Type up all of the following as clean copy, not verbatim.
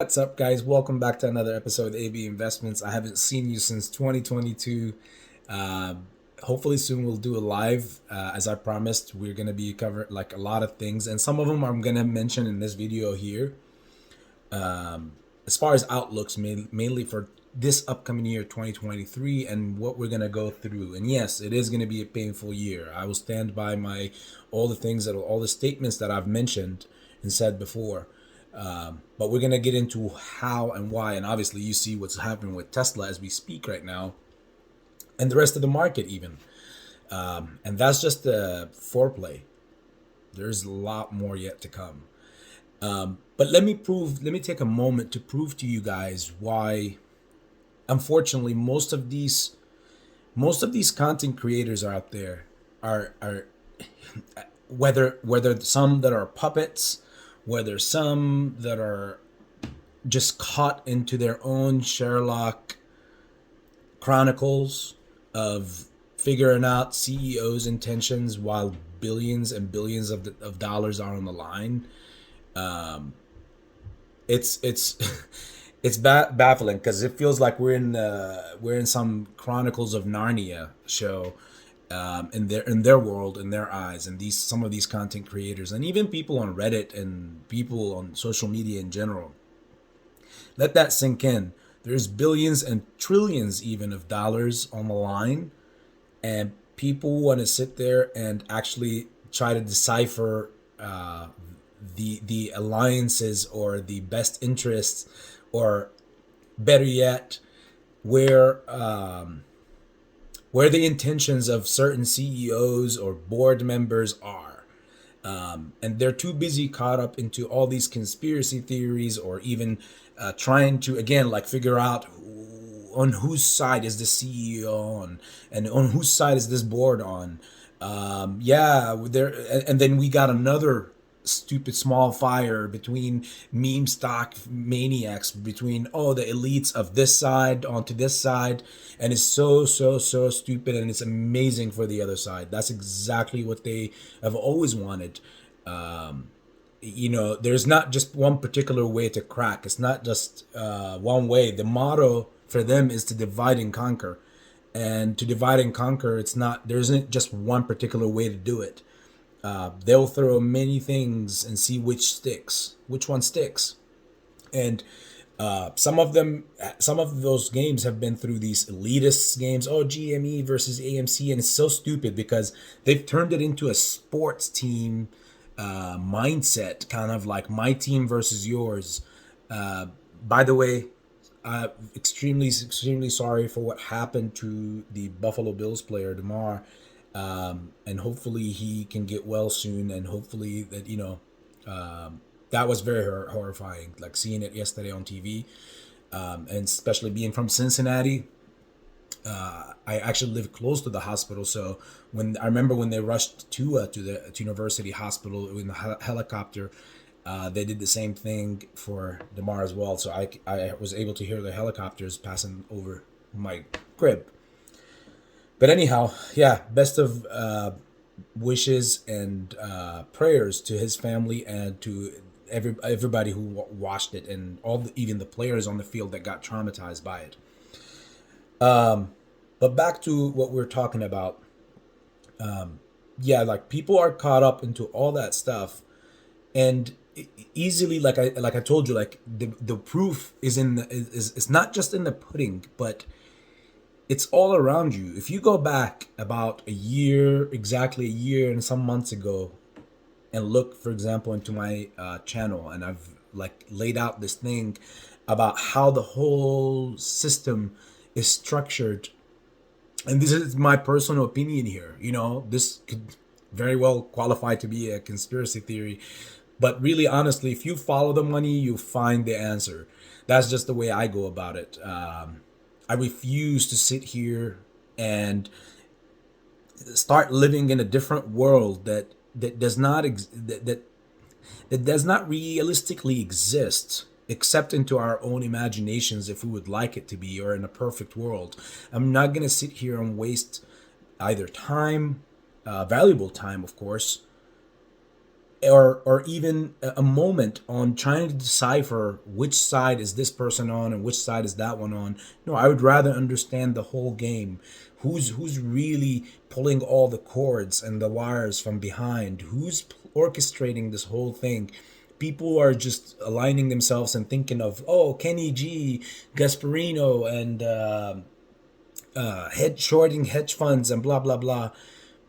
What's up, guys? Welcome back to another episode of AB Investments. I haven't seen you since 2022. Uh, Hopefully, soon we'll do a live. As I promised, we're gonna be covering like a lot of things, and some of them I'm gonna mention in this video here. As far as outlooks, mainly for this upcoming year, 2023, and what we're gonna go through. And yes, it is gonna be a painful year. I will stand by my all the statements that I've mentioned and said before. But we're gonna get into how and why, and obviously you see what's happening with Tesla as we speak right now, and the rest of the market even. And that's just the foreplay. There's a lot more yet to come. But let me take a moment to prove to you guys why, unfortunately, most of these content creators are out there are whether some that are puppets, whether some that are just caught into their own Sherlock chronicles of figuring out CEOs' intentions while billions and billions of dollars are on the line. It's it's baffling because it feels like we're in some Chronicles of Narnia show, in their world, in their eyes, and these some of these content creators and even people on Reddit and people on social media in general. Let that sink in. There's billions and trillions even of dollars on the line, and people want to sit there and actually try to decipher the alliances or the best interests, or better yet, where where the intentions of certain CEOs or board members are. And they're too busy caught up into all these conspiracy theories, or even trying to, again, like figure out on whose side is the CEO on, and on whose side is this board on. Yeah, there, and then we got another stupid small fire between meme stock maniacs, between the elites of this side onto this side, and it's so stupid, and it's amazing for the other side. That's exactly what they have always wanted. There's not just one particular way to crack. It's not just one way. The motto for them is to divide and conquer. And to divide and conquer, it's not, there isn't just one particular way to do it. They'll throw many things and see which one sticks. And some of those games have been through these elitist games. Oh, GME versus AMC, and it's so stupid because they've turned it into a sports team mindset, kind of like my team versus yours. By the way, extremely sorry for what happened to the Buffalo Bills player Demar, and hopefully he can get well soon, and hopefully that that was very horrifying, like seeing it yesterday on TV, and especially being from Cincinnati. I actually live close to the hospital, so when I remember when they rushed to the to University Hospital in the helicopter, they did the same thing for Demar as well. So I was able to hear the helicopters passing over my crib. But anyhow, yeah, best of wishes and prayers to his family and to everybody who watched it, and even the players on the field that got traumatized by it. But back to what we're talking about. Yeah, like people are caught up into all that stuff, and easily, like I told you, like the proof is in the is it's not just in the pudding, but it's all around you. If you go back about a year, exactly a year and some months ago, and look, for example, into my channel, and I've like laid out this thing about how the whole system is structured. And this is my personal opinion here. This could very well qualify to be a conspiracy theory. But really, honestly, if you follow the money, you find the answer. That's just the way I go about it. I refuse to sit here and start living in a different world that does not that does not realistically exist, except into our own imaginations, if we would like it to be, or in a perfect world. I'm not going to sit here and waste either time, valuable time, of course, or even a moment on trying to decipher which side is this person on and which side is that one on. No, I would rather understand the whole game. Who's really pulling all the cords and the wires from behind? Who's orchestrating this whole thing? People are just aligning themselves and thinking of, oh, Kenny G, Gasparino, and head shorting hedge funds and blah blah blah.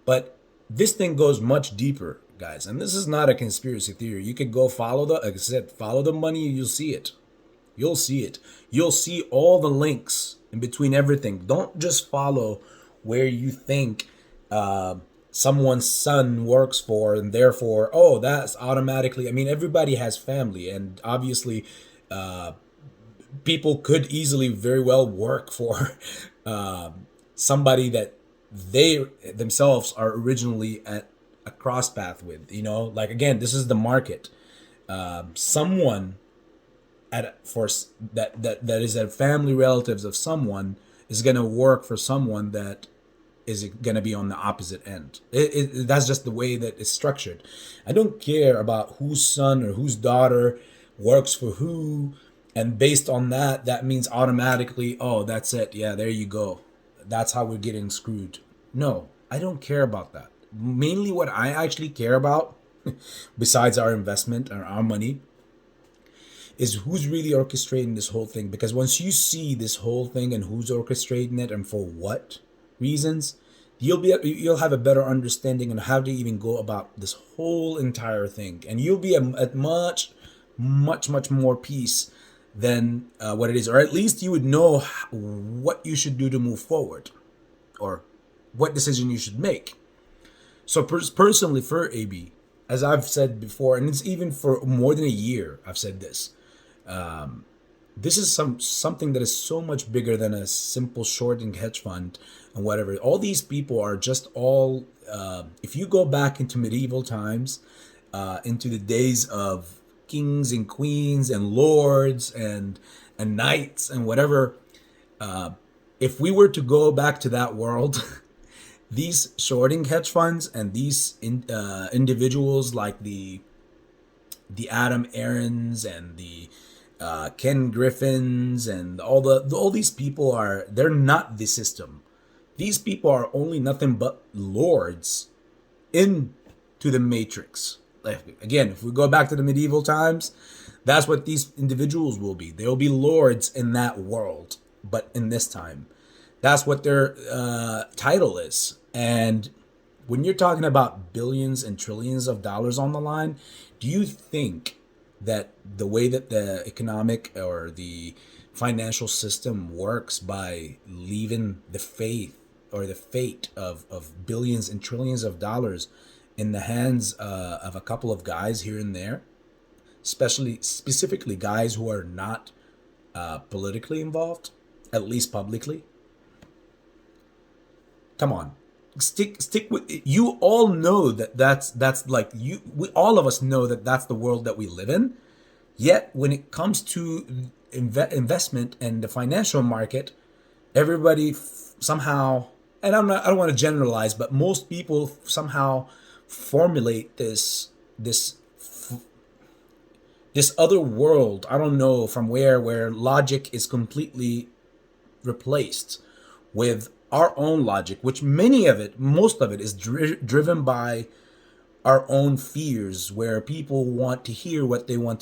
But this thing goes much deeper, guys, and this is not a conspiracy theory. You could go follow the, like I said, follow the money, and you'll see it. You'll see it. You'll see all the links in between everything. Don't just follow where you think someone's son works for, and therefore, oh, that's automatically. I mean, everybody has family, and obviously, people could easily very well work for somebody that they themselves are originally at a cross path with. You know, like again, this is the market. Someone at for that is a family relatives of someone is gonna work for someone that is gonna be on the opposite end. That's just the way that it's structured. I don't care about whose son or whose daughter works for who, and based on that, that means automatically, oh, that's it. Yeah, there you go. That's how we're getting screwed. No, I don't care about that. Mainly, what I actually care about, besides our investment or our money, is who's really orchestrating this whole thing. Because once you see this whole thing and who's orchestrating it and for what reasons, you'll have a better understanding on how to even go about this whole entire thing, and you'll be at much more peace than what it is, or at least you would know what you should do to move forward, or what decision you should make. So personally, for AB, as I've said before, and it's even for more than a year, I've said this. This is something that is so much bigger than a simple shorting hedge fund and whatever. All these people are just all. If you go back into medieval times, into the days of kings and queens and lords and knights and whatever, if we were to go back to that world, these shorting hedge funds and these individuals like the Adam Aarons and the Ken Griffins and all these people they're not the system. These people are only nothing but lords into the matrix. Like, again, if we go back to the medieval times, that's what these individuals will be. They'll be lords in that world, but in this time, that's what their title is. And when you're talking about billions and trillions of dollars on the line, do you think that the way that the economic or the financial system works by leaving the faith or the fate of billions and trillions of dollars in the hands of a couple of guys here and there, specifically guys who are not politically involved, at least publicly? Come on, stick with it. You all know that that's like you. We all of us know that that's the world that we live in. Yet when it comes to investment and the financial market, everybody somehow, and I don't want to generalize, but most people somehow formulate this other world. I don't know from where logic is completely replaced with our own logic, which most of it is driven by our own fears, where people want to hear what they want